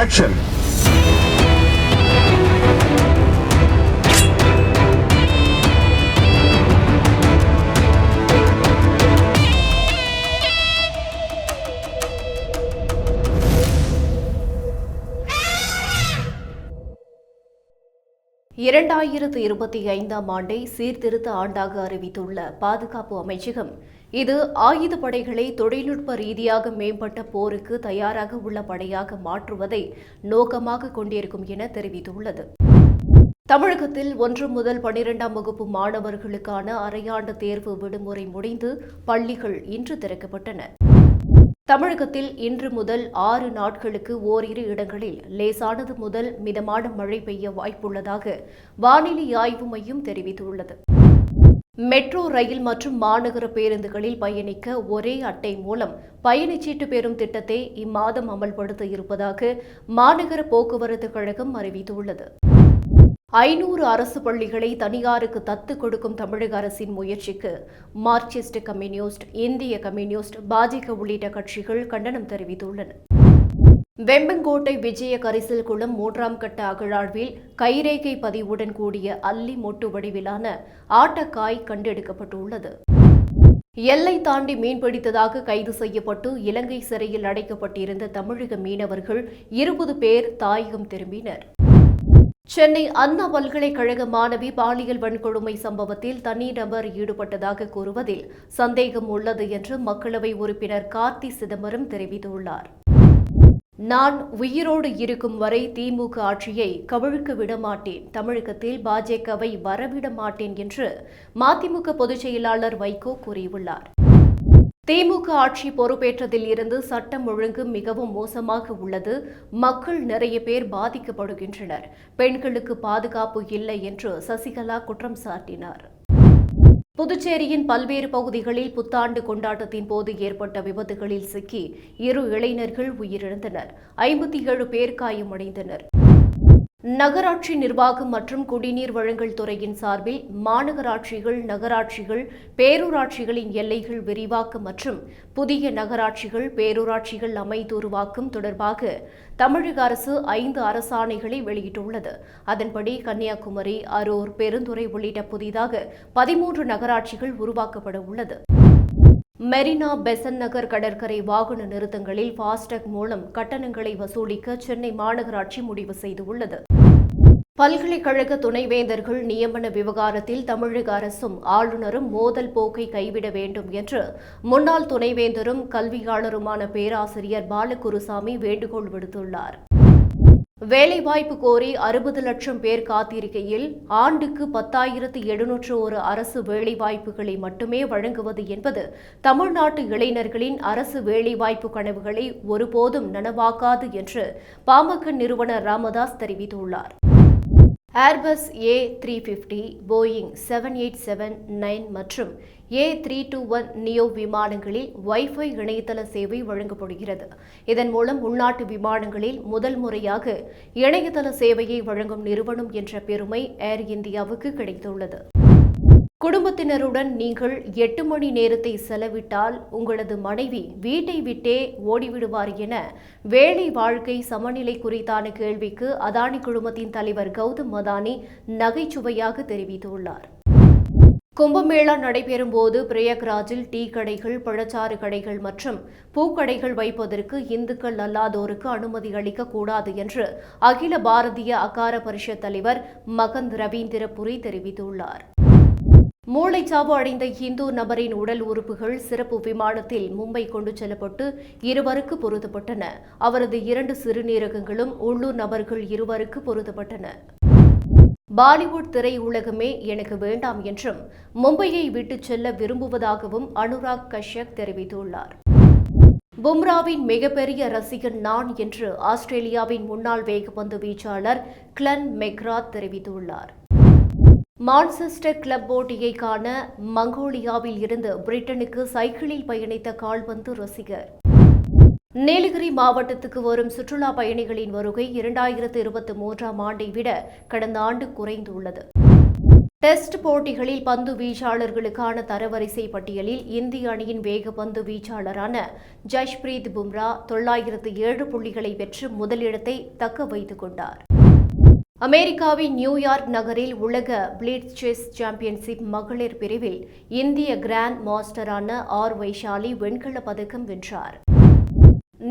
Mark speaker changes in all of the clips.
Speaker 1: Action!
Speaker 2: இரண்டாயிரத்து 25ஆம் ஆண்டை சீர்திருத்த ஆண்டாக அறிவித்துள்ள பாதுகாப்பு அமைச்சகம், இது ஆயுதப் படைகளை தொழில்நுட்ப ரீதியாக மேம்பட்ட போருக்கு தயாராக உள்ள படையாக மாற்றுவதை நோக்கமாக கொண்டிருக்கும் என தெரிவித்துள்ளது. தமிழகத்தில் 1 முதல் 12ஆம் வகுப்பு மாணவர்களுக்கான அரையாண்டு தேர்வு விடுமுறை முடிந்து பள்ளிகள் இன்று திறக்கப்பட்டன. தமிழகத்தில் இன்று முதல் 6 நாட்களுக்கு ஓரிரு இடங்களில் லேசானது முதல் மிதமான மழை பெய்ய வாய்ப்புள்ளதாக வானிலை ஆய்வு மையம் தெரிவித்துள்ளது. மெட்ரோ ரயில் மற்றும் மாநகர பேருந்துகளில் பயணிக்க ஒரே அட்டை மூலம் பயணச்சீட்டு பெறும் திட்டத்தை இம்மாதம் அமல்படுத்த இருப்பதாக மாநகர போக்குவரத்து கழகம் அறிவித்துள்ளது. 500 அரசு பள்ளிகளை தனியாருக்கு தத்து கொடுக்கும் தமிழக அரசின் முயற்சிக்கு மார்க்சிஸ்ட் கம்யூனிஸ்ட், இந்திய கம்யூனிஸ்ட், பாஜக உள்ளிட்ட கட்சிகள் கண்டனம் தெரிவித்துள்ளன. வெம்பங்கோட்டை விஜய கரிசல் குளம் 3ஆம் கட்ட அகழாய்வில் கைரேகை பதிவுடன் கூடிய அல்லி மொட்டு வடிவிலான ஆட்டக்காய் கண்டெடுக்கப்பட்டுள்ளது. எல்லை தாண்டி மீன்பிடித்ததாக கைது செய்யப்பட்டு இலங்கை சிறையில் அடைக்கப்பட்டிருந்த தமிழக மீனவர்கள் 20 பேர் தாயகம் திரும்பினர். சென்னை அண்ணா பல்கலைக்கழக மாணவி பாலியல் வன்கொடுமை சம்பவத்தில் தனிநபர் ஈடுபட்டதாக கூறுவதில் சந்தேகம் உள்ளது என்று மக்களவை உறுப்பினர் கார்த்தி சிதம்பரம் தெரிவித்துள்ளார். நான் உயிரோடு இருக்கும் வரை திமுக ஆட்சியை கவிழ்க்க விடமாட்டேன், தமிழகத்தில் பாஜகவை வரவிட மாட்டேன் என்று மதிமுக பொதுச் செயலாளர் வைகோ கூறியுள்ளார். திமுக ஆட்சி பொறுப்பேற்றதில் இருந்து சட்டம் ஒழுங்கு மிகவும் மோசமாக உள்ளது. மக்கள் நிறைய பேர் பாதிக்கப்படுகின்றனர். பெண்களுக்கு பாதுகாப்பு இல்லை என்று சசிகலா குற்றம் சாட்டினார். புதுச்சேரியின் பல்வேறு பகுதிகளில் புத்தாண்டு கொண்டாட்டத்தின் போது ஏற்பட்ட விபத்துகளில் சிக்கி 2 இளைஞர்கள் உயிரிழந்தனர். 57 பேர் காயமடைந்தனர். நகராட்சி நிர்வாகம் மற்றும் குடிநீர் வழங்கல் துறையின் சார்பில் மாநகராட்சிகள், நகராட்சிகள், பேரூராட்சிகளின் எல்லைகள் விரிவாக்கம் மற்றும் புதிய நகராட்சிகள், பேரூராட்சிகள் அமைத்துருவாக்கம் தொடர்பாக தமிழக அரசு 5 அரசாணைகளை வெளியிட்டுள்ளது. அதன்படி கன்னியாகுமரி, அரூர், பெருந்துறை உள்ளிட்ட புதிதாக 13 நகராட்சிகள் உருவாக்கப்பட உள்ளது. மெரினா, பெசன்ட் நகர் கடற்கரை வாகன நிறுத்தங்களில் ஃபாஸ்டாக் மூலம் கட்டணங்களை வசூலிக்க சென்னை மாநகராட்சி முடிவு செய்துள்ளது. பல்கலைக்கழக துணைவேந்தர்கள் நியமன விவகாரத்தில் தமிழக அரசும் ஆளுநரும் மோதல் போக்கை கைவிட வேண்டும் என்று முன்னாள் துணைவேந்தரும் கல்வியாளருமான பேராசிரியர் பாலகுருசாமி வேண்டுகோள் விடுத்துள்ளார். வேலைவாய்ப்பு கோரி 60 லட்சம் பேர் காத்திருக்கையில் ஆண்டுக்கு 10,701 அரசு வேலைவாய்ப்புகளை மட்டுமே வழங்குவது என்பது தமிழ்நாட்டு இளைஞர்களின் அரசு வேலைவாய்ப்பு கனவுகளை ஒருபோதும் நனவாக்காது என்று பாமக நிறுவனர் ராமதாஸ் தெரிவித்துள்ளார். ஏர்பஸ் A350, போயிங் 787-9 மற்றும் A321 நியோ விமானங்களில் வைஃபை இணையதள சேவை வழங்கப்படுகிறது. இதன் மூலம் உள்நாட்டு விமானங்களில் முதல் முறையாக இணையதள சேவையை வழங்கும் நிறுவனம் என்ற பெருமை ஏர் இந்தியாவுக்கு கிடைத்துள்ளது. குடும்பத்தினருடன் நீங்கள் 8 மணி நேரத்தை செலவிட்டால் உங்களது மனைவி வீட்டை விட்டே ஓடிவிடுவார் என வேலை வாழ்க்கை சமநிலை குறித்தான கேள்விக்கு அதானி குழுமத்தின் தலைவர் கௌதம் அதானி நகைச்சுவையாக தெரிவித்துள்ளார். கும்பமேளா நடைபெறும் போது பிரயாக்ராஜில் டீ கடைகள், பழச்சாறு கடைகள் மற்றும் பூக்கடைகள் வைப்பதற்கு இந்துக்கள் அல்லாதோருக்கு அனுமதி அளிக்கக்கூடாது என்று அகில பாரதிய அகார பரிஷத் தலைவர் மகந்த் ரவீந்திரபுரி தெரிவித்துள்ளார். மூளைச்சாவு அடைந்த இந்து நபரின் உடல் உறுப்புகள் சிறப்பு விமானத்தில் மும்பை கொண்டு செல்லப்பட்டு 2 பொருத்தப்பட்டன. அவரது 2 சிறுநீரகங்களும் உள்ளூர் நபர்கள் 2 பொருத்தப்பட்டன. பாலிவுட் திரையுலகமே எனக்கு வேண்டாம் என்றும் மும்பையை விட்டுச் செல்ல விரும்புவதாகவும் அனுராக் கஷ்யப் தெரிவித்துள்ளார். பும்ராவின் மிகப்பெரிய ரசிகன் நான் என்று ஆஸ்திரேலியாவின் முன்னாள் வேகப்பந்து வீச்சாளர் கிளன் மெக்ராத் தெரிவித்துள்ளார். மான்செஸ்டர் கிளப் போட்டியை காண மங்கோலியாவில் இருந்து பிரிட்டனுக்கு சைக்கிளில் பயணித்த கால்பந்து ரசிகர். நீலகிரி மாவட்டத்துக்கு வரும் சுற்றுலா பயணிகளின் வருகை 2023ஆம் ஆண்டை விட கடந்த ஆண்டு குறைந்துள்ளது. டெஸ்ட் போட்டிகளில் பந்து வீச்சாளர்களுக்கான தரவரிசை பட்டியலில் இந்திய அணியின் வேகப்பந்து வீச்சாளரான ஜஸ்பிரீத் பும்ரா 907 புள்ளிகளை பெற்று முதலிடத்தை தக்க வைத்துக் கொண்டார். அமெரிக்காவின் நியூயார்க் நகரில் உலக பிளிட்ஸ் செஸ் சாம்பியன்ஷிப் மகளிர் பிரிவில் இந்திய கிராண்ட் மாஸ்டரான வைஷாலி வெண்கலப் பதக்கம் வென்றார்.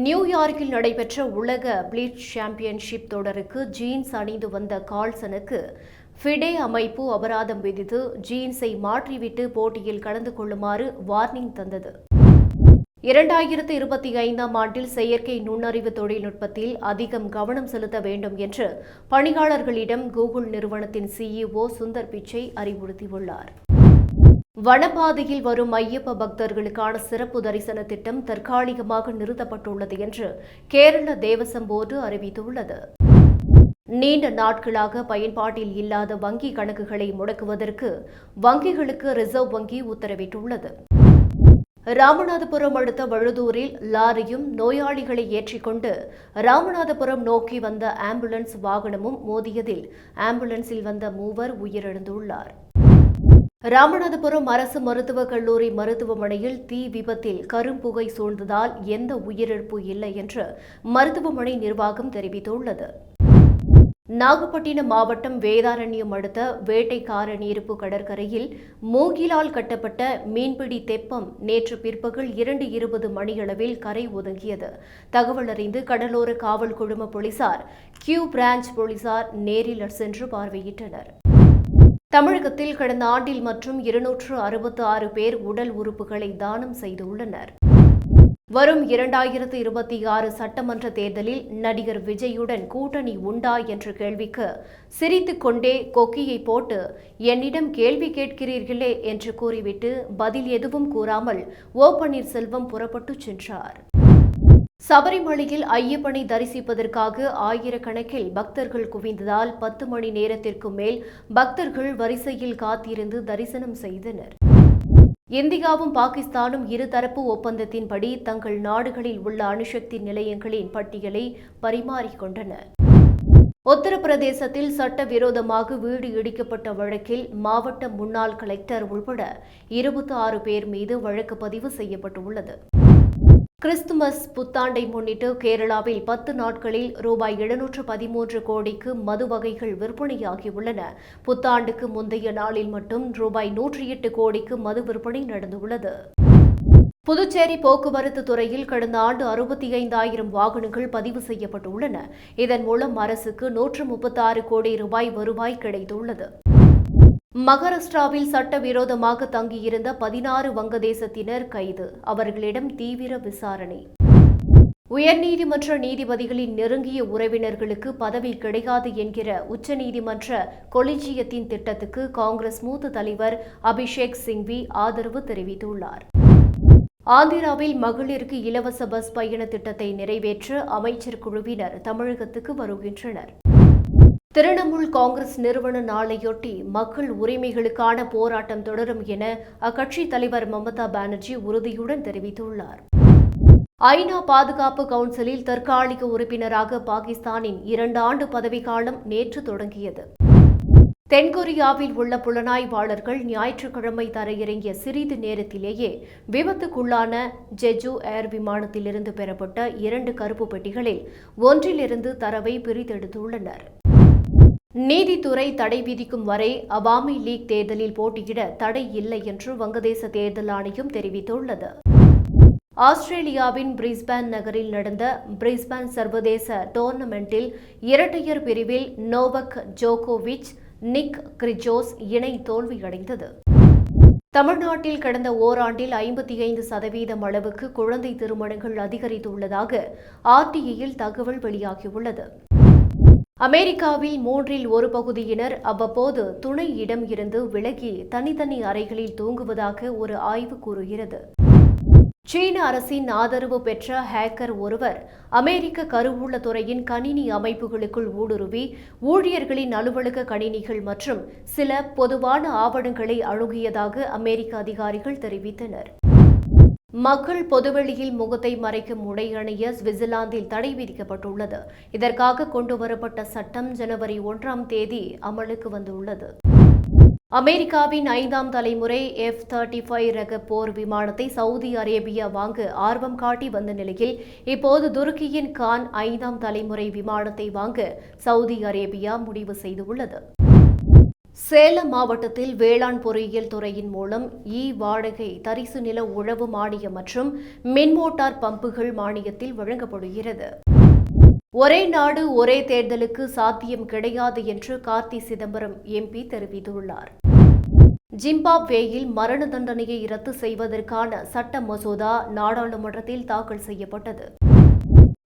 Speaker 2: நியூயார்க்கில் நடைபெற்ற உலக பிளிட்ஸ் சாம்பியன்ஷிப் தொடருக்கு ஜீன்ஸ் அணிந்து வந்த கால்சனுக்கு ஃபிடே அமைப்பு அபராதம் விதித்து ஜீன்ஸை மாற்றிவிட்டு போட்டியில் கலந்து கொள்ளுமாறு வார்னிங் தந்தது. 2025ஆம் ஆண்டில் செயற்கை நுண்ணறிவு தொழில்நுட்பத்தில் அதிகம் கவனம் செலுத்த வேண்டும் என்று பணியாளர்களிடம் கூகுள் நிறுவனத்தின் CEO சுந்தர் பிச்சை அறிவுறுத்தியுள்ளார். வனப்பாதையில் வரும் ஐயப்ப பக்தர்களுக்கான சிறப்பு தரிசன திட்டம் தற்காலிகமாக நிறுத்தப்பட்டுள்ளது என்று கேரள தேவசம் போர்டு அறிவித்துள்ளது. நீண்ட நாட்களாக பயன்பாட்டில் இல்லாத வங்கி கணக்குகளை முடக்குவதற்கு வங்கிகளுக்கு ரிசர்வ் வங்கி உத்தரவிட்டுள்ளது. ராமநாதபுரம் அடுத்த வழுதூரில் லாரியும் நோயாளிகளை ஏற்றிக்கொண்டு ராமநாதபுரம் நோக்கி வந்த ஆம்புலன்ஸ் வாகனமும் மோதியதில் ஆம்புலன்ஸில் வந்த 3 உயிரிழந்துள்ளார். ராமநாதபுரம் அரசு மருத்துவக் கல்லூரி மருத்துவமனையில் தீ விபத்தில் கரும்புகை சூழ்ந்ததால் எந்த உயிரிழப்பு இல்லை என்று மருத்துவமனை நிர்வாகம் தெரிவித்துள்ளது. நாகப்பட்டினம் மாவட்டம் வேதாரண்யம் அடுத்த வேட்டைக்காரநீர்ப்பு கடற்கரையில் மூங்கிலால் கட்டப்பட்ட மீன்பிடி தெப்பம் நேற்று பிற்பகல் 2:20 மணியளவில் கரை ஒதுங்கியது. தகவல் அறிந்து கடலோர காவல் குழும போலீசார் கியூ பிரான்ச் போலீசார் நேரில் சென்று பார்வையிட்டனர். தமிழகத்தில் கடந்த ஆண்டில் மற்றும் 266 பேர் உடல் உறுப்புகளை தானம் செய்துள்ளனர். வரும் 2026 சட்டமன்ற தேர்தலில் நடிகர் விஜயுடன் கூட்டணி உண்டா என்ற கேள்விக்கு சிரித்துக் கொண்டே கொக்கியை போட்டு என்னிடம் கேள்வி கேட்கிறீர்களே என்று கூறிவிட்டு பதில் எதுவும் கூறாமல் பன்னீர்செல்வம் புறப்பட்டுச் சென்றார். சபரிமலையில் ஐயப்பனை தரிசிப்பதற்காக ஆயிரக்கணக்கில் பக்தர்கள் குவிந்ததால் 10 மணி நேரத்திற்கு மேல் பக்தர்கள் வரிசையில் காத்திருந்து தரிசனம் செய்தனர். இந்தியாவும் பாகிஸ்தானும் இருதரப்பு ஒப்பந்தத்தின்படி தங்கள் நாடுகளில் உள்ள அணுசக்தி நிலையங்களின் பட்டியலை பரிமாறிக்கொண்டன. உத்தரப்பிரதேசத்தில் சட்டவிரோதமாக வீடு இடிக்கப்பட்ட வழக்கில் மாவட்ட முன்னாள் கலெக்டர் உள்பட 26 பேர் மீது வழக்கு பதிவு செய்யப்பட்டுள்ளது. கிறிஸ்துமஸ் புத்தாண்டை முன்னிட்டு கேரளாவில் 10 நாட்களில் ரூபாய் 713 கோடிக்கு மது வகைகள் விற்பனையாகியுள்ளன. புத்தாண்டுக்கு முந்தைய நாளில் மட்டும் ரூபாய் 108 கோடிக்கு மது விற்பனை நடந்துள்ளது. புதுச்சேரி போக்குவரத்து துறையில் கடந்த ஆண்டு 65,000 வாகனங்கள் பதிவு செய்யப்பட்டுள்ளன. இதன் மூலம் அரசுக்கு 136 கோடி ரூபாய் வருவாய் கிடைத்துள்ளது. மகாராஷ்டிராவில் சட்டவிரோதமாக தங்கியிருந்த 16 வங்கதேசத்தினர் கைது. அவர்களிடம் தீவிர விசாரணை. உயர்நீதிமன்ற நீதிபதிகளின் நெருங்கிய உறவினர்களுக்கு பதவி கிடையாது என்கிற உச்சநீதிமன்ற கொலிஜியத்தின் திட்டத்துக்கு காங்கிரஸ் மூத்த தலைவர் அபிஷேக் சிங்வி ஆதரவு தெரிவித்துள்ளார். ஆந்திராவில் மகளிருக்கு இலவச பஸ் பயண திட்டத்தை நிறைவேற்ற அமைச்சர் குழுவினர் தமிழகத்துக்கு வருகின்றனர். திரிணாமுல் காங்கிரஸ் நிறுவன நாளையொட்டி மக்கள் உரிமைகளுக்கான போராட்டம் தொடரும் என அக்கட்சி தலைவர் மமதா பானர்ஜி உறுதியுடன் தெரிவித்துள்ளார். ஐநா பாதுகாப்பு கவுன்சிலில் தற்காலிக உறுப்பினராக பாகிஸ்தானின் 2 ஆண்டு பதவிக்காலம் நேற்று தொடங்கியது. தென்கொரியாவில் உள்ள புலனாய்வாளர்கள் ஞாயிற்றுக்கிழமை தரையிறங்கிய சிறிது நேரத்திலேயே விபத்துக்குள்ளான ஜெஜு ஏர் விமானத்திலிருந்து பெறப்பட்ட 2 கருப்பு பெட்டிகளில் ஒன்றிலிருந்து தரவை பிரித்தெடுத்துள்ளனர். நீதித்துறை தடை விதிக்கும் வரை அவாமி லீக் தேர்தலில் போட்டியிட தடை இல்லை என்று வங்கதேச தேர்தல் ஆணையம் தெரிவித்துள்ளது. ஆஸ்திரேலியாவின் பிரிஸ்பேன் நகரில் நடந்த பிரிஸ்பேன் சர்வதேச டோர்னமெண்டில் இரட்டையர் பிரிவில் நோவக் ஜோகோவிச் நிக் கிரிஜோஸ் இணை தோல்வியடைந்தது. தமிழ்நாட்டில் கடந்த ஓராண்டில் 55% அளவுக்கு குழந்தை திருமணங்கள் அதிகரித்துள்ளதாக RTIயில் தகவல் வெளியாகியுள்ளது. அமெரிக்காவில் 1/3 பகுதியினர் அவ்வப்போது துணை இடம் இருந்து விலகி தனித்தனி அறைகளில் தூங்குவதாக ஒரு ஆய்வு கூறுகிறது. சீன அரசின் ஆதரவு பெற்ற ஹேக்கர் ஒருவர் அமெரிக்க கருவூல துறையின் கணினி அமைப்புகளுக்குள் ஊடுருவி ஊழியர்களின் அலுவலக கணினிகள் மற்றும் சில பொதுவான ஆவணங்களை அணுகியதாக அமெரிக்க அதிகாரிகள் தெரிவித்தனர். மக்கள் பொதுவெளியில் முகத்தை மறைக்கும் உடை அணிய சுவிட்சர்லாந்தில் தடை விதிக்கப்பட்டுள்ளது. இதற்காக கொண்டுவரப்பட்ட சட்டம் ஜனவரி 1ஆம் தேதி அமலுக்கு வந்துள்ளது. அமெரிக்காவின் 5ஆம் தலைமுறை F-35 ரக போர் விமானத்தை சவுதி அரேபியா வாங்க ஆர்வம் காட்டி வந்த நிலையில் இப்போது துருக்கியின் கான் 5ஆம் தலைமுறை விமானத்தை வாங்க சவுதி அரேபியா முடிவு செய்துள்ளது. சேலம் மாவட்டத்தில் வேளாண் பொறியியல் துறையின் மூலம் வாடகை தரிசு நில உழவு மானியம் மற்றும் மின்மோட்டார் பம்புகள் மானியத்தில் வழங்கப்படுகிறது. ஒரே நாடு ஒரே தேர்தலுக்கு சாத்தியம் கிடையாது என்று கார்த்தி சிதம்பரம் MP தெரிவித்துள்ளார். ஜிம்பாப்வேயில் மரண தண்டனையை ரத்து செய்வதற்கான சட்ட மசோதா நாடாளுமன்றத்தில் தாக்கல் செய்யப்பட்டது.